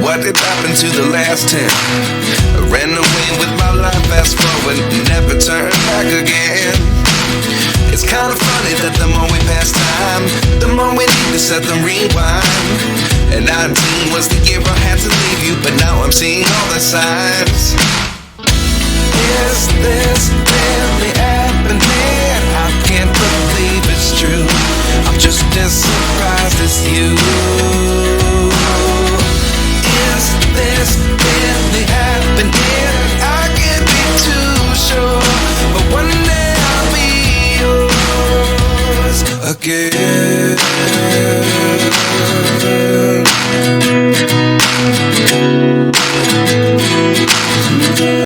what did happen to the last 10? I ran away with my life, fast forward, never turn back again. It's kind of funny that the more we pass time, the more we need to set the rewind. And 19 was the year I had to leave you, but now I'm seeing all the signs. Is this really happening? I can't believe it's true. I'm just as